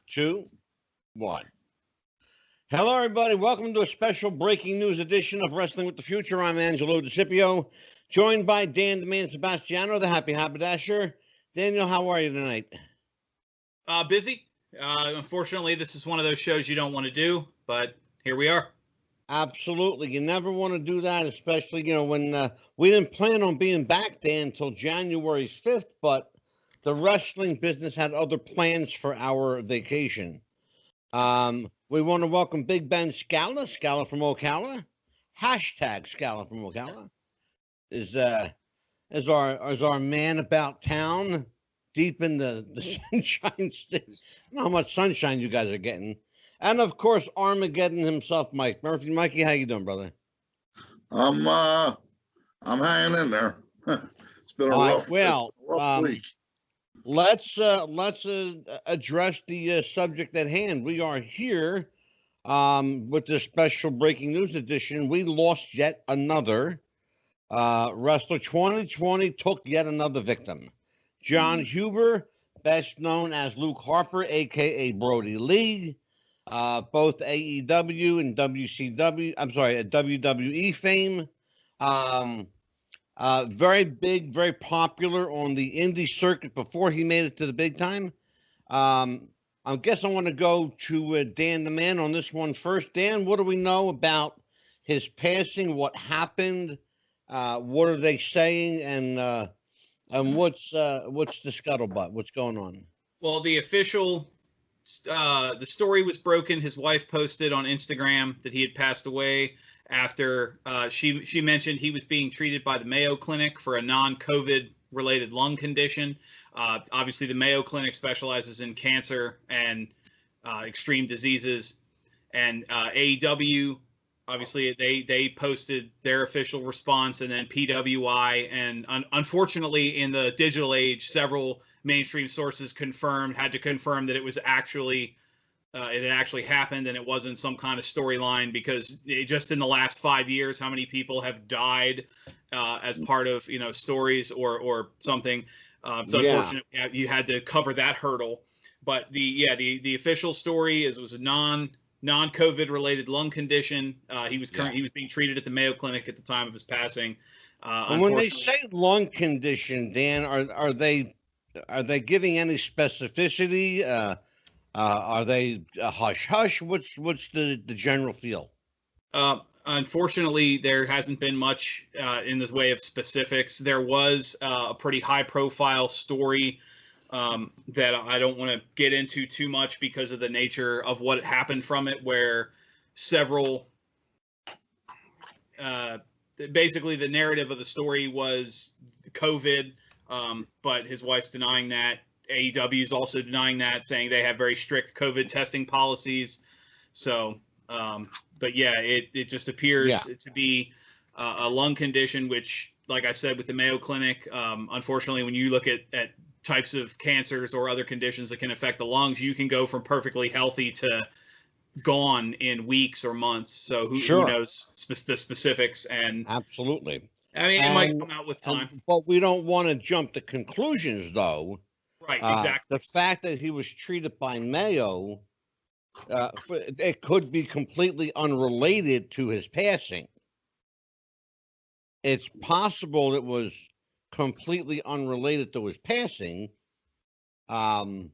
2, 1. Hello, everybody. Welcome to a special breaking news edition of Wrestling with the Future. I'm Angelo DeCipio, joined by Dan the Man Sebastiano, the Happy Haberdasher. Daniel, how are you tonight? Busy. Unfortunately, this is one of those shows you don't want to do, but here we are. Absolutely. You never want to do that, especially, when we didn't plan on being back there until January 5th, but the wrestling business had other plans for our vacation. We want to welcome Big Ben Scala from Ocala. Hashtag Scala from Ocala is our man about town, deep in the sunshine state. I don't know how much sunshine you guys are getting. And of course, Armageddon himself, Mike Murphy. Mikey, how you doing, brother? I'm hanging in there. It's been a rough week. Let's address the subject at hand. We are here with this special breaking news edition. We lost yet another wrestler. 2020 took yet another victim. Jon Huber, best known as Luke Harper, aka Brody Lee. Both AEW and WWE fame. Very big, very popular on the indie circuit before he made it to the big time. I guess I want to go to Dan the Man on this one first. Dan, what do we know about his passing? What happened? What are they saying? And what's the scuttlebutt? What's going on? Well, the story was broken. His wife posted on Instagram that he had passed away after she mentioned he was being treated by the Mayo Clinic for a non-COVID related lung condition. Obviously, the Mayo Clinic specializes in cancer and extreme diseases. And AEW, obviously, they posted their official response, and then PWI. And unfortunately, in the digital age, several mainstream sources had to confirm that it was actually it had actually happened and it wasn't some kind of storyline, because just in the last 5 years, how many people have died as part of stories or something. It's unfortunate you had to cover that hurdle. But the official story is it was a non-COVID related lung condition. He was being treated at the Mayo Clinic at the time of his passing. And when they say lung condition, Dan, are they giving any specificity? Are they hush hush? What's the general feel? Unfortunately, there hasn't been much in this way of specifics. There was a pretty high profile story that I don't want to get into too much because of the nature of what happened from it, where several basically the narrative of the story was COVID, but his wife's denying that. AEW is also denying that, saying they have very strict COVID testing policies. So, but yeah, it just appears to be a lung condition, which, like I said, with the Mayo Clinic, unfortunately, when you look at types of cancers or other conditions that can affect the lungs, you can go from perfectly healthy to gone in weeks or months. So who knows the specifics? And absolutely. I mean, it might come out with time. But we don't want to jump to conclusions, though. Right, exactly. The fact that he was treated by Mayo, it could be completely unrelated to his passing. It's possible it was completely unrelated to his passing. Actually,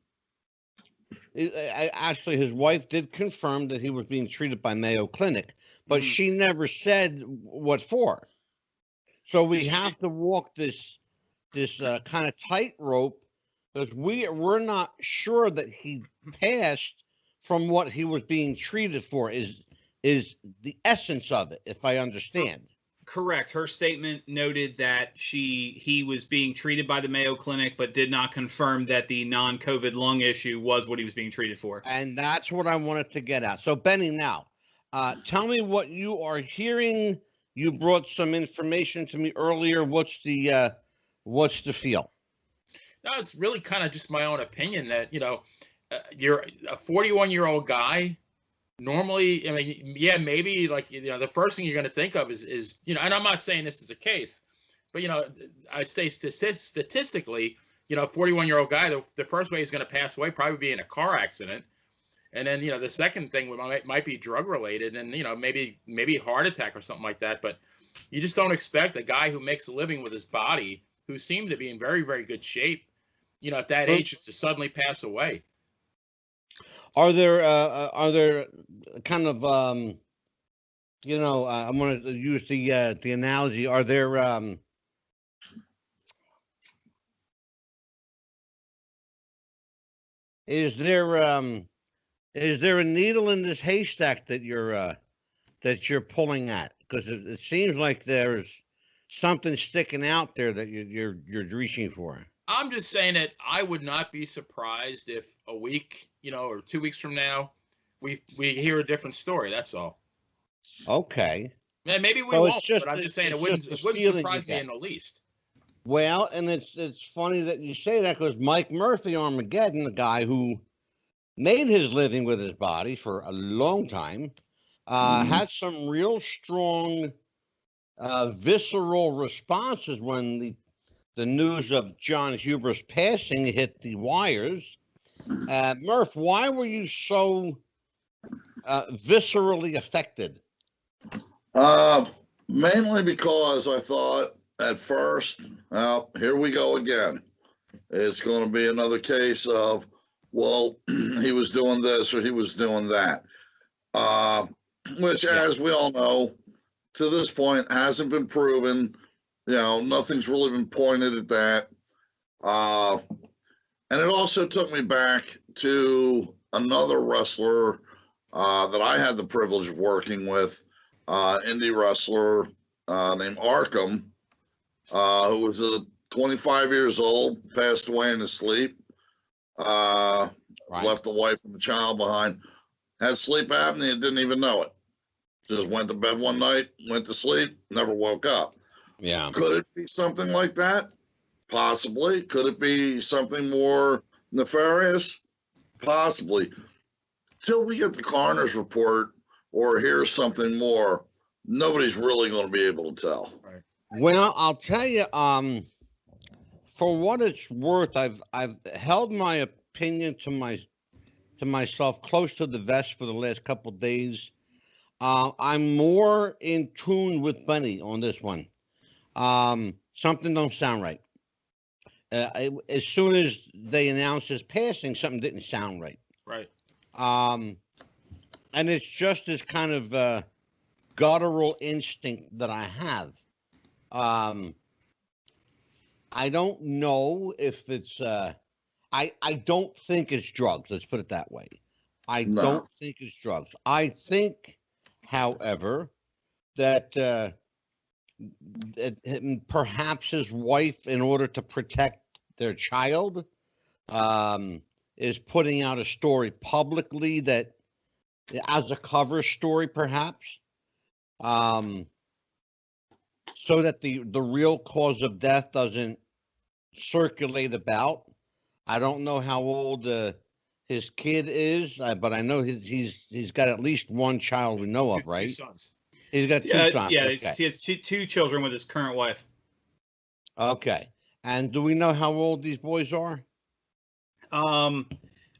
his wife did confirm that he was being treated by Mayo Clinic, but she never said what for. So we have to walk this kind of tightrope, because we're not sure that he passed from what he was being treated for is the essence of it, if I understand. Correct. Her statement noted that he was being treated by the Mayo Clinic, but did not confirm that the non-COVID lung issue was what he was being treated for. And that's what I wanted to get at. So, Benny, now, tell me what you are hearing. You brought some information to me earlier. What's the feel? No, it's really kind of just my own opinion that, you're a 41-year-old guy. Normally, I mean, yeah, maybe the first thing you're going to think of is, and I'm not saying this is the case, but, I'd say statistically, 41-year-old guy, the first way he's going to pass away probably be in a car accident And then, the second thing might be drug related, and, maybe heart attack or something like that. But you just don't expect a guy who makes a living with his body, who seemed to be in very, very good shape, at that age, just to suddenly pass away. Are there kind of I'm going to use the analogy. Are there is there a needle in this haystack that you're pulling at? Because it seems like there's something sticking out there that you're reaching for. I'm just saying that I would not be surprised if a week, or 2 weeks from now, we hear a different story. That's all. Okay. Yeah, maybe we won't. But I'm just saying it wouldn't surprise me in the least. Well, and it's funny that you say that, because Mike Murphy, Armageddon, the guy who made his living with his body for a long time, had some real strong, visceral responses when the news of Jon Huber's passing hit the wires. Murph, why were you so viscerally affected? Mainly because I thought at first, well, here we go again. It's going to be another case of, well, he was doing this or he was doing that. Which, as we all know, to this point hasn't been proven. Nothing's really been pointed at that. And it also took me back to another wrestler that I had the privilege of working with, indie wrestler named Arkham, who was 25 years old, passed away in his sleep, left the wife and the child behind, had sleep apnea, didn't even know it. Just went to bed one night, went to sleep, never woke up. Yeah. Could it be something like that? Possibly. Could it be something more nefarious? Possibly. Till we get the coroner's report or hear something more, nobody's really going to be able to tell. Right. Well, I'll tell you, for what it's worth, I've held my opinion to myself close to the vest for the last couple of days. I'm more in tune with Bunny on this one. Something don't sound right. As soon as they announced his passing, something didn't sound right. Right. And it's just this kind of guttural instinct that I have. I don't know if it's I don't think it's drugs. Let's put it that way. I don't think it's drugs. I think, however, that perhaps his wife, in order to protect their child, is putting out a story publicly that, as a cover story, perhaps, so that the real cause of death doesn't circulate about. I don't know how old his kid is, but I know he's got at least one child we know of, right? 2 sons. He's got 2 sons. Yeah, okay. he has two children with his current wife. Okay. And do we know how old these boys are? I'm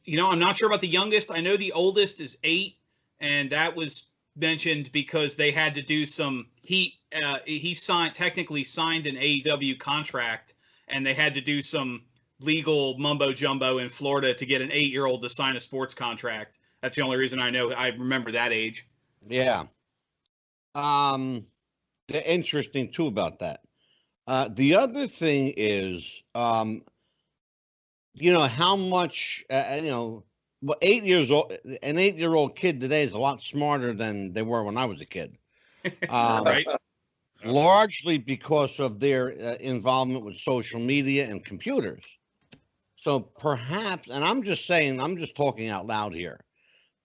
not sure about the youngest. I know the oldest is 8, and that was mentioned because they had to do some. He technically signed an AEW contract, and they had to do some legal mumbo jumbo in Florida to get an 8-year-old to sign a sports contract. That's the only reason I know. I remember that age. Yeah. Interesting too about that. The other thing is, how much, 8 years old, an 8-year-old kid today is a lot smarter than they were when I was a kid. Right. Largely because of their involvement with social media and computers. So perhaps, and I'm just talking out loud here,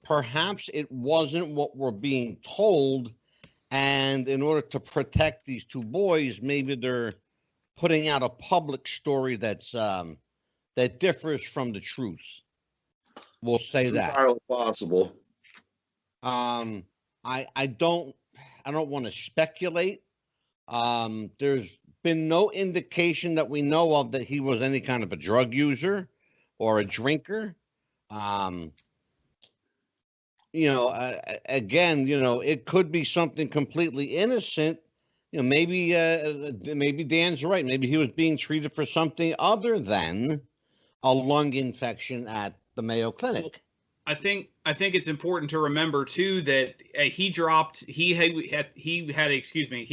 perhaps it wasn't what we're being told. And in order to protect these 2 boys, maybe they're putting out a public story that's that differs from the truth. We'll say it's that. Entirely possible. I don't want to speculate. There's been no indication that we know of that he was any kind of a drug user or a drinker. again, it could be something completely innocent. Maybe Dan's right. Maybe he was being treated for something other than a lung infection at the Mayo Clinic. I think it's important to remember too that he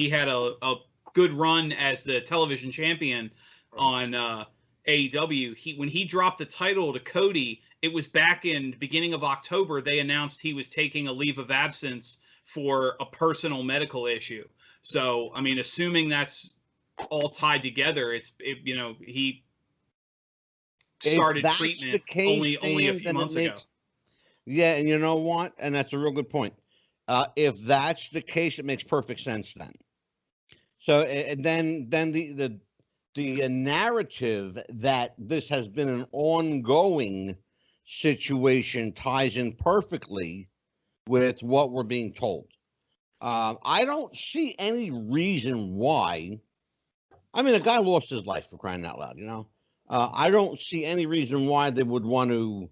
had a good run as the television champion on AEW. When he dropped the title to Cody, it was back in the beginning of October. They announced he was taking a leave of absence for a personal medical issue. So, I mean, assuming that's all tied together, he started treatment only a few months ago. Yeah, and you know what? And that's a real good point. If that's the case, it makes perfect sense then. So, and then the narrative that this has been an ongoing situation ties in perfectly with what we're being told. I don't see any reason why. I mean, a guy lost his life, for crying out loud, I don't see any reason why they would want to,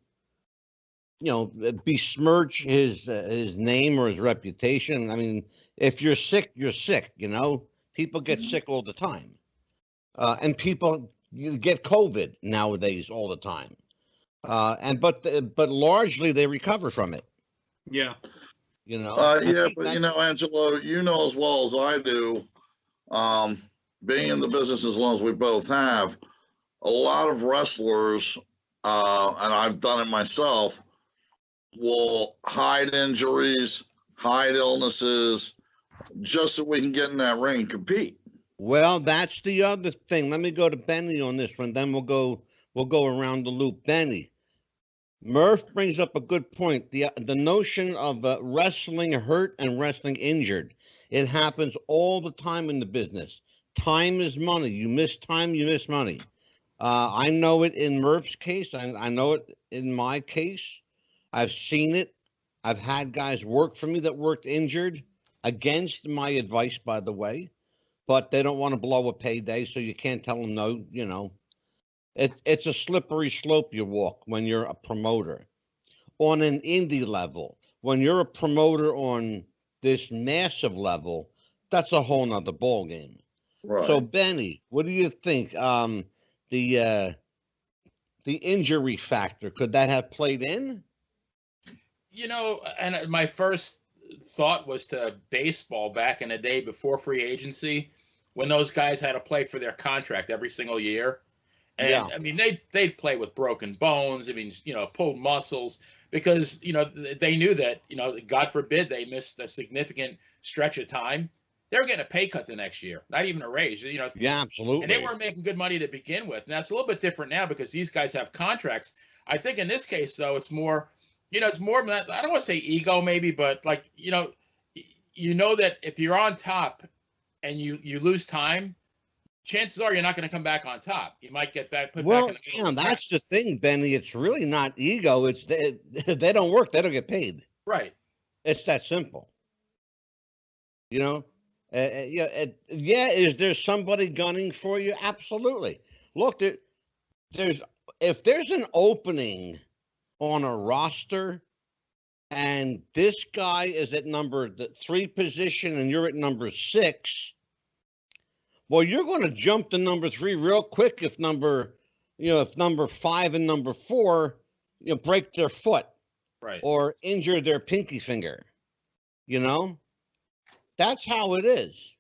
besmirch his name or his reputation. I mean, if you're sick, you're sick, People get sick all the time. And people get COVID nowadays all the time. But largely they recover from it. Yeah. But Angelo, as well as I do, being in the business as long as we both have, a lot of wrestlers, and I've done it myself, will hide injuries, hide illnesses, just so we can get in that ring and compete. Well, that's the other thing. Let me go to Benny on this one. Then we'll go around the loop. Benny, Murph brings up a good point. The notion of wrestling hurt and wrestling injured. It happens all the time in the business. Time is money. You miss time, you miss money. I know it in Murph's case. I know it in my case. I've seen it. I've had guys work for me that worked injured against my advice, by the way, but they don't want to blow a payday, so you can't tell them no, It's a slippery slope you walk when you're a promoter. On an indie level, when you're a promoter on this massive level, that's a whole nother ball game. Right. So, Benny, what do you think? The injury factor, could that have played in? And my first thought was to baseball back in the day before free agency, when those guys had to play for their contract every single year. And yeah. I mean, they'd play with broken bones. I mean, pulled muscles because, they knew that, God forbid they missed a significant stretch of time. They're getting a pay cut the next year, not even a raise, Yeah, absolutely. And they weren't making good money to begin with. Now it's a little bit different now because these guys have contracts. I think in this case, though, it's more, it's more, I don't want to say ego maybe, but like, that if you're on top and you lose time, chances are you're not going to come back on top. You might get back put back in the middle. That's the thing, Benny. It's really not ego. It's they don't work. They don't get paid. Right. It's that simple. Is there somebody gunning for you? Absolutely. Look, if there's an opening on a roster and this guy is at number 3 position and you're at number 6, well, you're going to jump to number 3 real quick if number 5 and number 4, break their foot, right, or injure their pinky finger. That's how it is.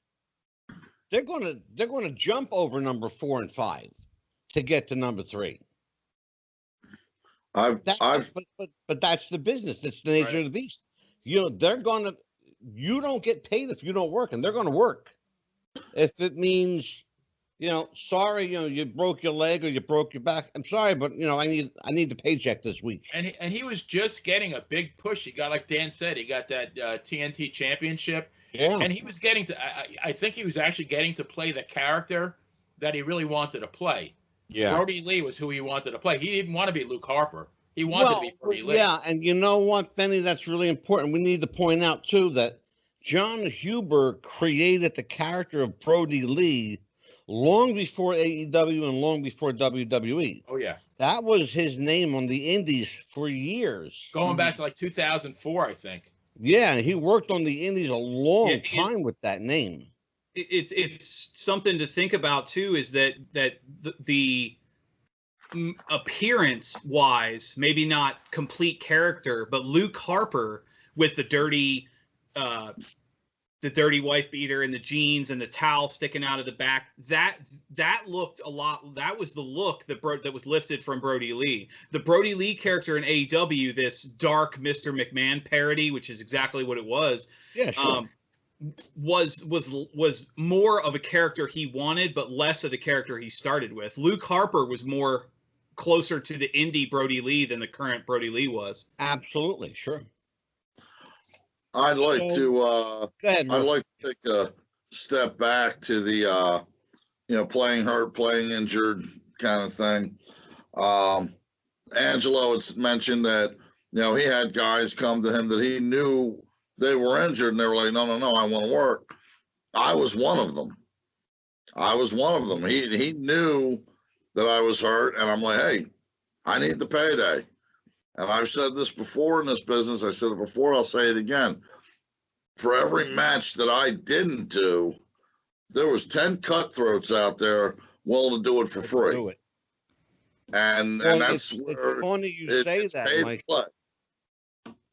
They're going to jump over number 4 and 5 to get to number 3. But that's the business. It's the nature of the beast. You don't get paid if you don't work, and they're going to work. If it means, sorry, you broke your leg or you broke your back. I'm sorry, but I need the paycheck this week. And he was just getting a big push. He got, like Dan said, he got that TNT championship. Yeah. And he was getting to, I think he was actually getting to play the character that he really wanted to play. Yeah. Brodie Lee was who he wanted to play. He didn't want to be Luke Harper. He wanted to be Brodie Lee. Yeah, and you know what, Benny, that's really important. We need to point out, too, that Jon Huber created the character of Brodie Lee long before AEW and long before WWE. Oh, yeah. That was his name on the Indies for years. Going back to like 2004, I think. Yeah, he worked on the Indies a long Yeah, time with that name. It's something to think about too. Is that the appearance wise, maybe not complete character, but Luke Harper with the dirty wife beater and the jeans and the towel sticking out of the back, that looked a lot. That was the look that was lifted from Brody Lee. The Brody Lee character in AEW, this dark Mr. McMahon parody, which is exactly what it was. Yeah, sure. Was more of a character he wanted, but less of the character he started with. Luke Harper was more closer to the indie Brody Lee than the current Brody Lee was. Absolutely, sure. I'd like to Go ahead, I'd Murph. like to take a step back to the playing hurt, playing injured kind of thing. Angelo had mentioned that he had guys come to him that he knew they were injured, and they were like, no, I want to work. I was one of them. He knew that I was hurt, and I'm like, hey, I need the payday. And I've said this before in this business. I said it before. I'll say it again. For every match that I didn't do, there was 10 cutthroats out there willing to do it for free. Do it. And Well, that's it's where funny you say it's that, paid to Mike. play.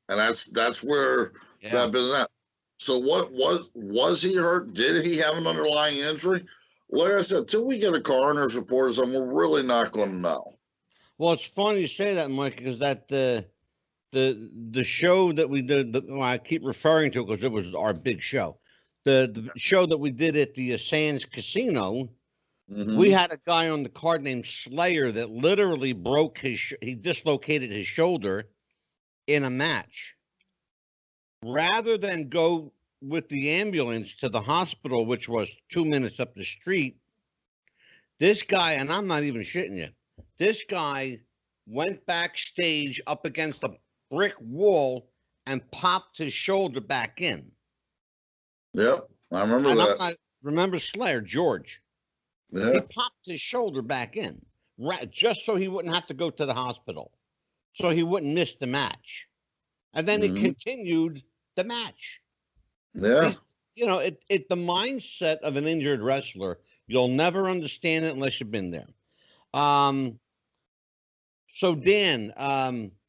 And that's where Yeah. that business at. So what was he hurt? Did he have an underlying injury? Like I said, till we get a coroner's report or something, we're really not going to know. Well, it's funny you say that, Mike, because that the show that we did, I keep referring to it because it was our big show. The show that we did at the Sands Casino, Mhm. we had a guy on the card named Slayer that literally broke he dislocated his shoulder in a match. Rather than go with the ambulance to the hospital, which was 2 minutes up the street, this guy, and I'm not even shitting you, this guy went backstage up against a brick wall and popped his shoulder back in. Yep, I remember And that. remember Slayer, George. Yeah. He popped his shoulder back in, just so he wouldn't have to go to the hospital, so he wouldn't miss the match. And then Mhm. he continued the match. Yeah. The mindset of an injured wrestler, you'll never understand it unless you've been there. So Dan,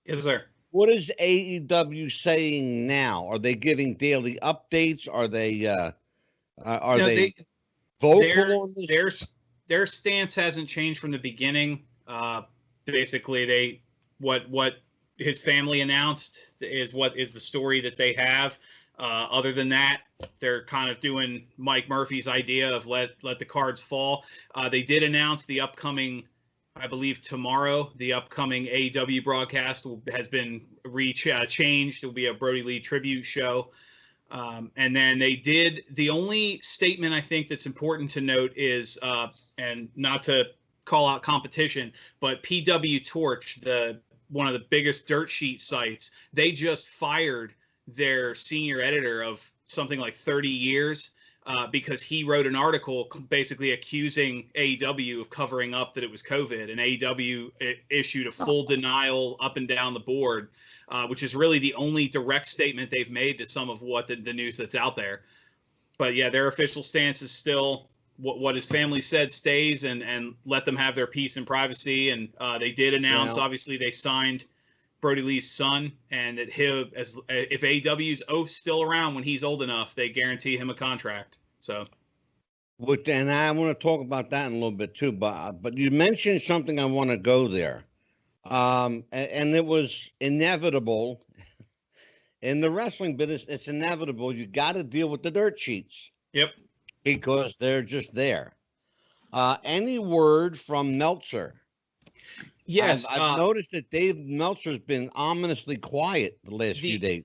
Yes, sir. what is AEW saying now? Are they giving daily updates? Are they vocal on this? Their stance hasn't changed from the beginning. Basically, what his family announced is what is the story that they have. Other than that, they're kind of doing Mike Murphy's idea of let the cards fall. They did announce the upcoming, I believe tomorrow, the upcoming AEW broadcast has been changed. It will be a Brody Lee tribute show. And then they did, the only statement I think that's important to note is, and not to call out competition, but PW Torch, one of the biggest dirt sheet sites, they just fired their senior editor of something like 30 years because he wrote an article basically accusing AEW of covering up that it was COVID, and AEW issued a full denial up and down the board, which is really the only direct statement they've made to some of what the news that's out there. But yeah, their official stance is still what his family said stays, and let them have their peace and privacy. And they did announce, obviously, they signed Brody Lee's son, and that if AEW's still around when he's old enough, they guarantee him a contract. So, and I want to talk about that in a little bit too. But you mentioned something, I want to go there, and it was inevitable in the wrestling business. It's inevitable. You got to deal with the dirt sheets. Yep. Because they're just there. Any word from Meltzer? Yes, I've noticed that Dave Meltzer's been ominously quiet the last few days.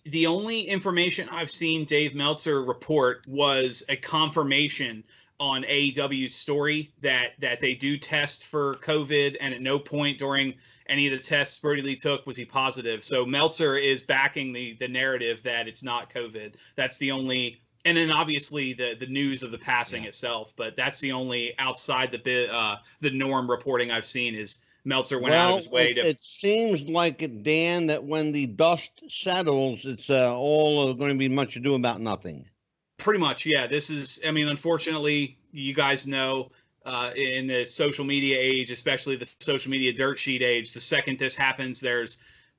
The only information I've seen Dave Meltzer report was a confirmation on AEW's story that they do test for COVID, and at no point during any of the tests Brody Lee took was he positive. So Meltzer is backing the narrative that it's not COVID. That's the only. And then obviously the news of the passing itself, but that's the only outside the norm reporting I've seen is Meltzer went out of his way to. It seems like it, Dan, that when the dust settles, it's all going to be much ado about nothing. Pretty much, yeah. This is, I mean, unfortunately, you guys know, in the social media age, especially the social media dirt sheet age, the second this happens, there's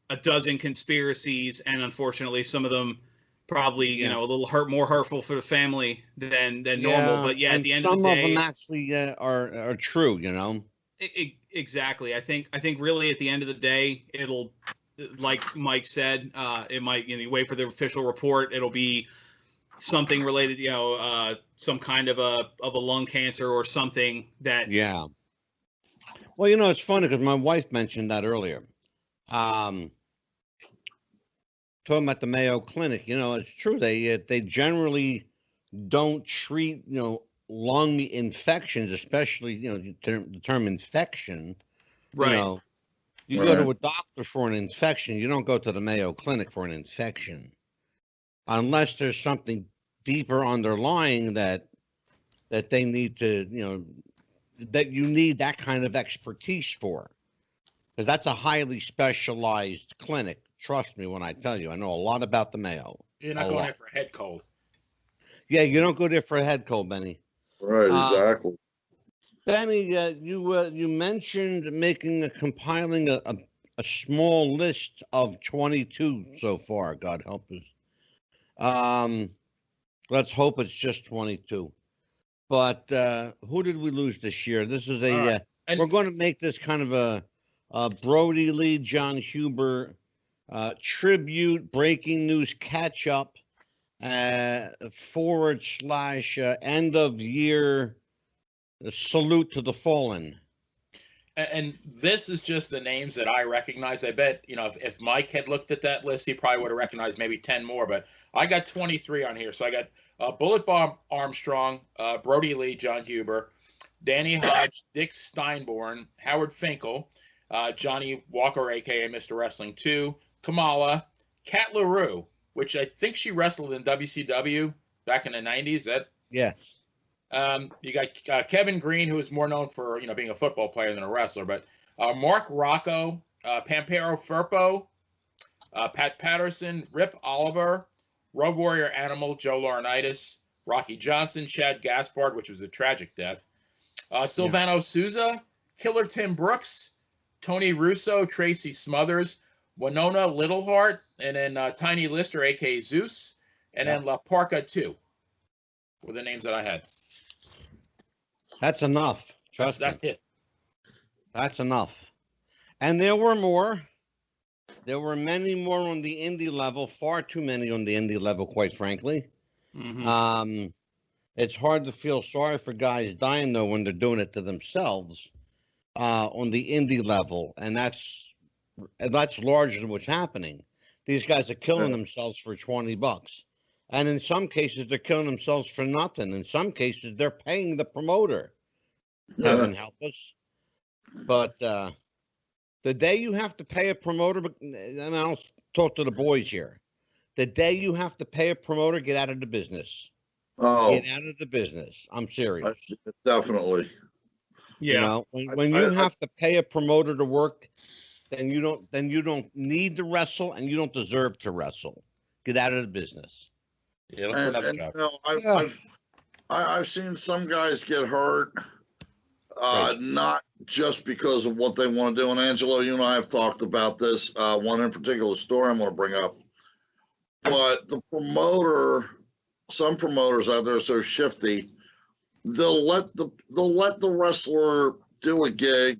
a dozen conspiracies, and unfortunately, some of them probably, you know, a little more hurtful for the family than normal. But yeah, at the end of the day, some of them actually are true. You know. Exactly. I think really at the end of the day, it'll, like Mike said, it might, you wait for the official report. It'll be something related, some kind of a lung cancer or something that. Yeah. Well, it's funny because my wife mentioned that earlier. Talking about the Mayo Clinic, it's true. They generally don't treat, lung infections, especially, the term infection. Right. You go to a doctor for an infection. You don't go to the Mayo Clinic for an infection. Unless there's something deeper underlying that they need to, that you need that kind of expertise for. Because that's a highly specialized clinic. Trust me when I tell you, I know a lot about the Mayo. You're not going there for a head cold. Yeah, you don't go there for a head cold, Benny. Right, exactly. Benny, you mentioned compiling a small list of 22 so far. God help us. Let's hope it's just 22. But who did we lose this year? This is we're going to make this kind of a BRODIE Lee, Jon Huber tribute, breaking news catch up, / end of year salute to the fallen. And this is just the names that I recognize. I bet, if Mike had looked at that list, he probably would have recognized maybe 10 more. But I got 23 on here. So I got Bullet Bob Armstrong, BRODIE Lee, Jon Huber, Danny Hodge, Dick Steinborn, Howard Finkel, Johnny Walker, a.k.a. Mr. Wrestling 2, Kamala, Kat LaRue, which I think she wrestled in WCW back in the 90s. Yes. You got Kevin Green, who is more known for being a football player than a wrestler, but Mark Rocco, Pampero Firpo, Pat Patterson, Rip Oliver, Road Warrior Animal, Joe Laurinaitis, Rocky Johnson, Chad Gaspard, which was a tragic death, Silvano Souza, Killer Tim Brooks, Tony Russo, Tracy Smothers, Winona Littleheart, and then Tiny Lister, a.k.a. Zeus, and then La Parca 2 were the names that I had. That's enough. Trust me. That's it. That's enough. And there were more. There were many more on the indie level, far too many on the indie level, quite frankly. Mm-hmm. It's hard to feel sorry for guys dying, though, when they're doing it to themselves on the indie level. And that's largely what's happening. These guys are killing themselves for $20. And in some cases, they're killing themselves for nothing. In some cases, they're paying the promoter. Heaven help us. But the day you have to pay a promoter, and I'll talk to the boys here. The day you have to pay a promoter, get out of the business. Oh, get out of the business. I'm serious. Definitely. Yeah. When you have to pay a promoter to work, then you don't need to wrestle, and you don't deserve to wrestle. Get out of the business. Yeah, look for another job. I've seen some guys get hurt, not just because of what they want to do. And Angelo, you and I have talked about this. One in particular story I'm going to bring up. But the promoter, some promoters out there are so shifty, they'll let the wrestler do a gig,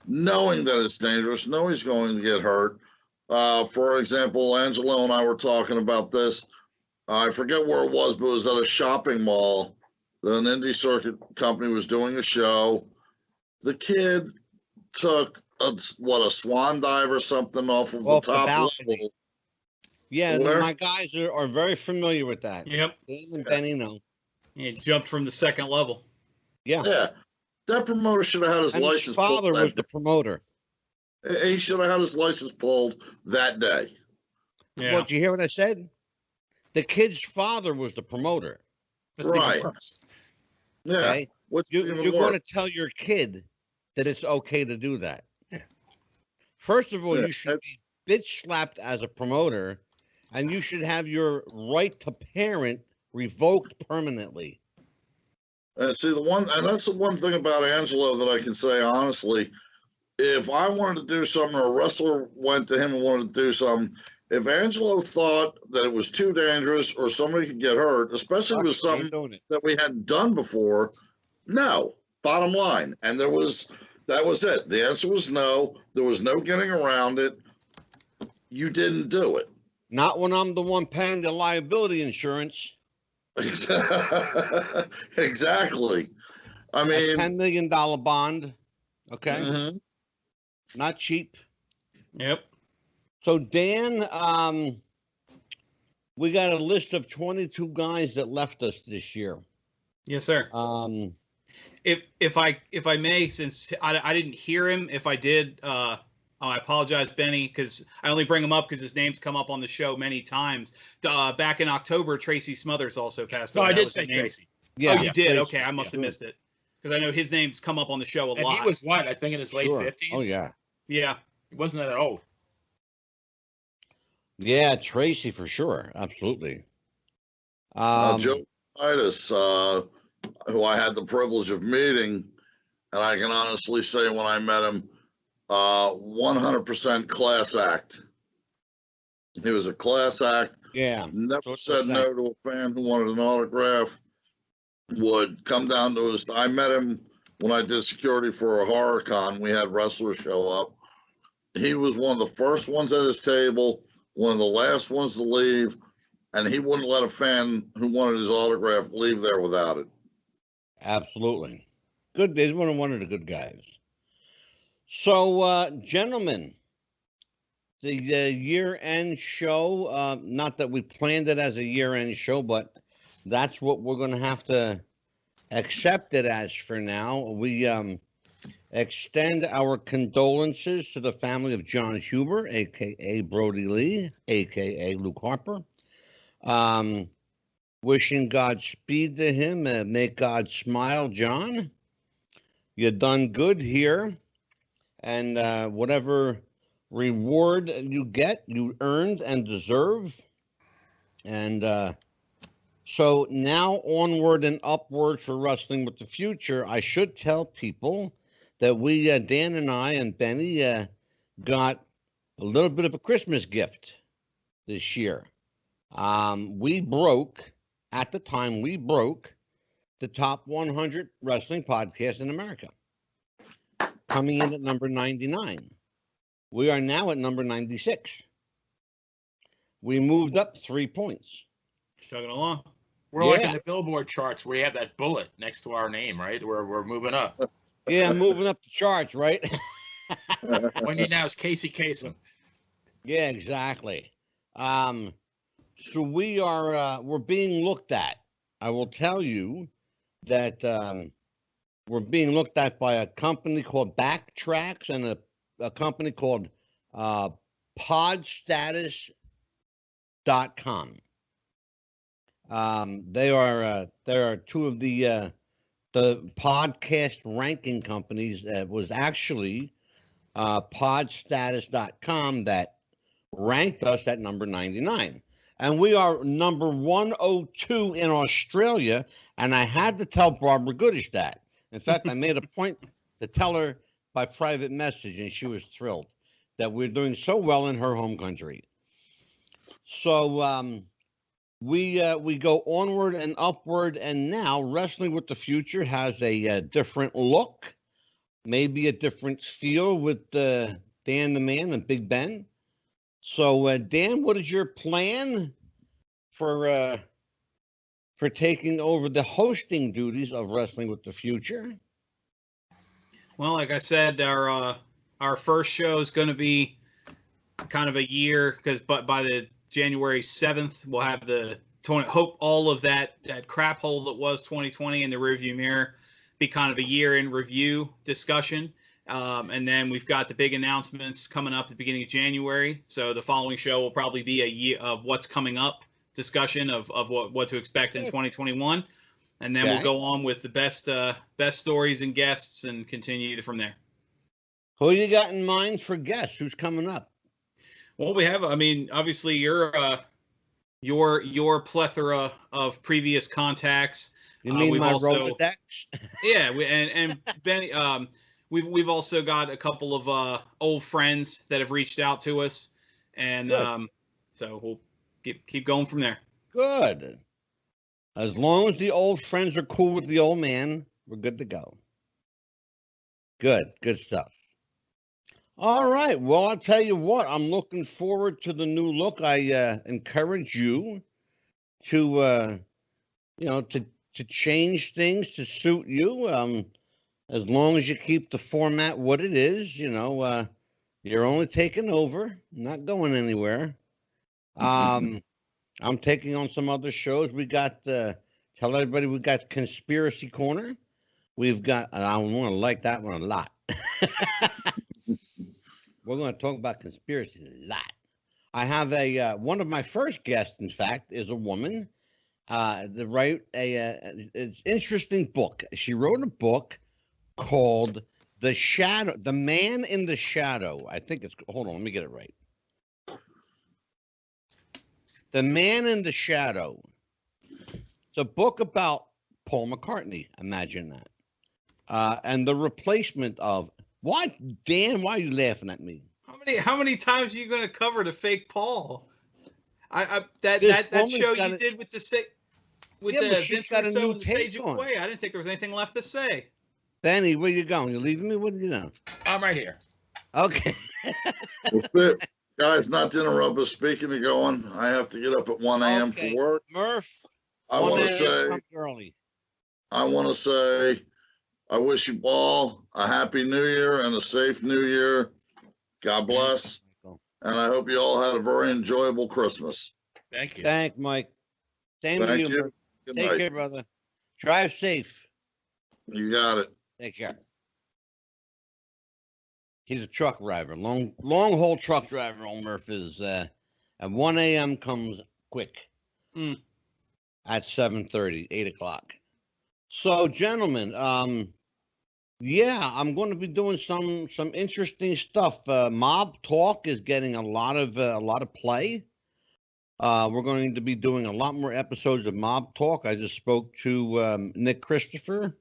knowing that it's dangerous, knowing he's going to get hurt. For example, Angelo and I were talking about this. I forget where it was, but it was at a shopping mall. An indie circuit company was doing a show. The kid took a swan dive or something off the top level. Yeah, my guys are very familiar with that. Yep. Dan and Benny know. He jumped from the second level. Yeah. Yeah. That promoter should have had his license his father pulled. Was the promoter. He should have had his license pulled that day. Yeah. Well, did you hear what I said? The kid's father was the promoter. Right. Yeah. Okay? You're going to tell your kid that it's okay to do that. Yeah. First of all, Yeah, you should be bitch slapped as a promoter, and you should have your right to parent revoked permanently. And see, that's the one thing about Angelo that I can say honestly. If I wanted to do something, or a wrestler went to him and wanted to do something, if Angelo thought that it was too dangerous or somebody could get hurt, especially with something that we hadn't done before, no. Bottom line, and that was it. The answer was no. There was no getting around it. You didn't do it. Not when I'm the one paying the liability insurance. Exactly. I mean, a $10 million bond. Okay. Mm-hmm. Not cheap. Yep. So Dan, we got a list of 22 guys that left us this year. Yes, sir. If I may, since I didn't hear him, if I did, I apologize, Benny, because I only bring him up because his name's come up on the show many times. Back in October, Tracy Smothers also passed away. No, I did say Tracy. Yeah, you did. Tracy. Okay, I must have missed it because I know his name's come up on the show a And lot. he was what? I think in his late 50s. Oh yeah. Yeah. He wasn't that old. Yeah, Tracy for sure. Absolutely. Joe Titus, who I had the privilege of meeting, and I can honestly say when I met him, 100% class act. He was a class act. Yeah. Never said no to a fan who wanted an autograph. Would come down to us. I met him when I did security for a horror con. We had wrestlers show up. He was one of the first ones at his table, one of the last ones to leave, and he wouldn't let a fan who wanted his autograph leave there without it. Absolutely. Good. He's one of the good guys. So, gentlemen, the year-end show, not that we planned it as a year-end show, but that's what we're going to have to accept it as for now. We extend our condolences to the family of Jon Huber, a.k.a. Brody Lee, a.k.a. Luke Harper. Wishing Godspeed to him. Make God smile, John. You done good here. And whatever reward you get, you earned and deserve. And so now onward and upward for Wrestling with the Future. I should tell people that we, Dan and I and Benny, got a little bit of a Christmas gift this year. We broke the top 100 wrestling podcasts in America, coming in at number 99. We are now at number 96. We moved up 3 points. Chugging along. We're like in the Billboard charts where you have that bullet next to our name, right? We're moving up. Yeah, moving up the charts, right? When you now is Casey Kasem. Yeah, exactly. So we are we're being looked at. I will tell you that we're being looked at by a company called Backtracks and a company called podstatus.com. They are two of the podcast ranking companies. That was actually podstatus.com that ranked us at number 99. And we are number 102 in Australia. And I had to tell Barbara Goodish that. In fact, I made a point to tell her by private message, and she was thrilled that we're doing so well in her home country. So we go onward and upward, and now Wrestling with the Future has a different look, maybe a different feel with Dan the Man and Big Ben. So Dan, what is your plan for taking over the hosting duties of Wrestling with the Future? Well, like I said, our first show is going to be kind of a year because by the January 7th, we'll have hope all of that crap hole that was 2020 in the rearview mirror be kind of a year in review discussion. And then we've got the big announcements coming up at the beginning of January. So the following show will probably be a year of what's coming up discussion of what to expect in 2021. And then we'll go on with the best stories and guests and continue from there. Who you got in mind for guests? Who's coming up? Well, we have. I mean, obviously, your plethora of previous contacts. You mean we've my also, Rolodex? Yeah, and Benny. We've also got a couple of old friends that have reached out to us, and so we'll keep going from there. Good. As long as the old friends are cool with the old man, we're good to go. Good stuff. All right. Well, I'll tell you what, I'm looking forward to the new look. I encourage you to, to change things to suit you. As long as you keep the format what it is, you're only taking over, not going anywhere. I'm taking on some other shows. We got, tell everybody we got Conspiracy Corner. We've got, I want to like that one a lot. We're going to talk about conspiracy a lot. I have one of my first guests, in fact, is a woman. It's interesting book. She wrote a book called The Man in the Shadow. I think it's, hold on, let me get it right. The Man in the Shadow. It's a book about Paul McCartney. Imagine that. And the replacement of Dan, why are you laughing at me? How many times are you going to cover the fake Paul? That show you did with the Vince Russo and the Sage of Way. I didn't think there was anything left to say. Benny, where you going? You leaving me? What do you know? I'm right here. Okay. Guys, not to interrupt, but speaking of going, I have to get up at 1 a.m. for work. Murph, I want to say, I wish you all a happy new year and a safe new year. God bless. And I hope you all had a very enjoyable Christmas. Thank you. Thank Mike. Same to you. Take care, brother. Drive safe. You got it. Take care. He's a truck driver, long haul truck driver. Old Murph is at 1 a.m. comes quick. At 7:30, 8 o'clock. So, gentlemen, yeah, I'm going to be doing some interesting stuff. Mob Talk is getting a lot of play. We're going to be doing a lot more episodes of Mob Talk. I just spoke to Nick Christopher.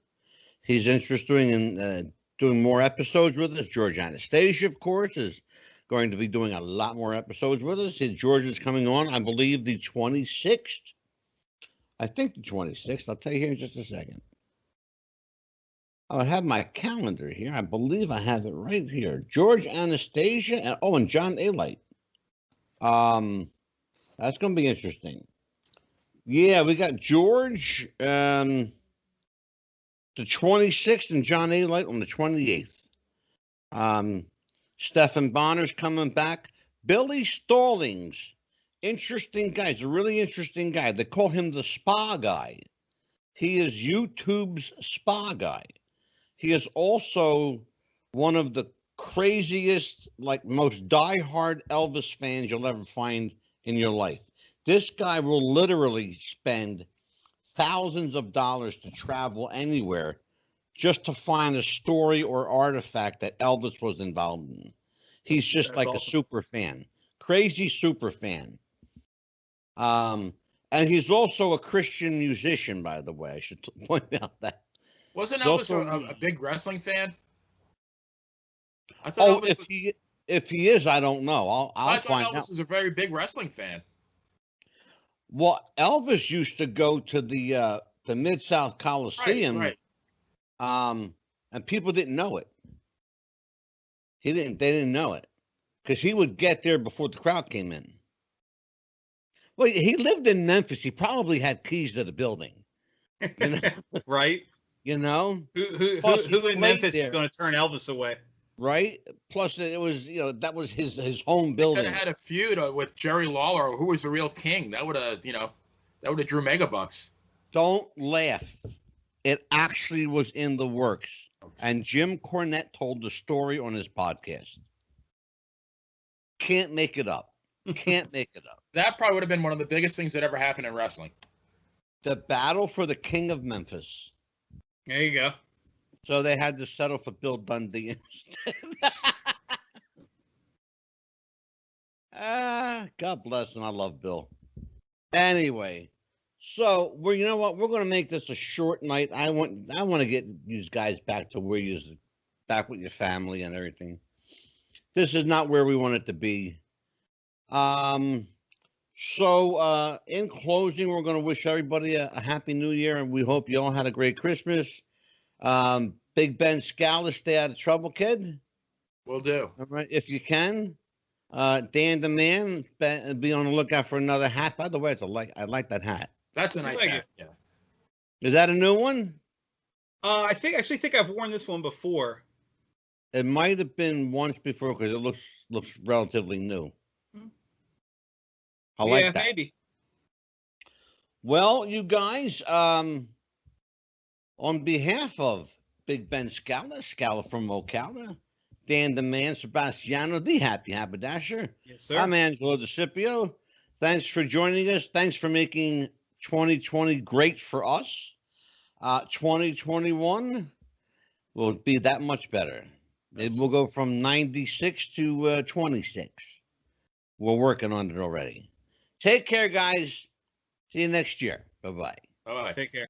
He's interested in doing more episodes with us. George Anastasia, of course, is going to be doing a lot more episodes with us. George is coming on, I believe, the 26th. I think the 26th. I'll tell you here in just a second. I have my calendar here. I believe I have it right here. George Anastasia and John Alite. That's going to be interesting. Yeah, we got George the 26th and John Alite on the 28th. Stephen Bonner's coming back. Billy Stallings, interesting guy. He's a really interesting guy. They call him the spa guy. He is YouTube's spa guy. He is also one of the craziest, most diehard Elvis fans you'll ever find in your life. This guy will literally spend thousands of dollars to travel anywhere just to find a story or artifact that Elvis was involved in. He's just a super fan, crazy super fan. And he's also a Christian musician, by the way. I should point out that. Wasn't Elvis a big wrestling fan? I thought if he is, I don't know. I'll find out. Elvis was a very big wrestling fan. Well, Elvis used to go to the Mid-South Coliseum, right. And people didn't know it. They didn't know it because he would get there before the crowd came in. Well, he lived in Memphis. He probably had keys to the building. You know? Right. You know, who in Memphis is going to turn Elvis away? Right. Plus, it was that was his home building. Could have had a feud with Jerry Lawler, who was the real king. That would have drew megabucks. Don't laugh. It actually was in the works, and Jim Cornette told the story on his podcast. Can't make it up. Can't make it up. That probably would have been one of the biggest things that ever happened in wrestling. The battle for the King of Memphis. There you go. So they had to settle for Bill Dundee instead. God bless, and I love Bill. Anyway, so you know what? We're gonna make this a short night. I want to get you guys back to where you back with your family and everything. This is not where we want it to be. So in closing, we're gonna wish everybody a happy New Year, and we hope you all had a great Christmas. Big Ben Scala, stay out of trouble, kid. Will do. All right, if you can. Dan the Man, be on the lookout for another hat. By the way, I like that hat. That's a nice like hat. it. Yeah. Is that a new one? I think I've worn this one before. It might have been once before because it looks relatively new. I like that. Maybe. Well, you guys, on behalf of Big Ben Scala from Ocala, Dan the Man, Sebastiano, the Happy Haberdasher. Yes, sir. I'm Angelo DeCipio. Thanks for joining us. Thanks for making 2020 great for us. 2021 will be that much better. It will go from 96 to 26. We're working on it already. Take care, guys. See you next year. Bye-bye. All right. Take care.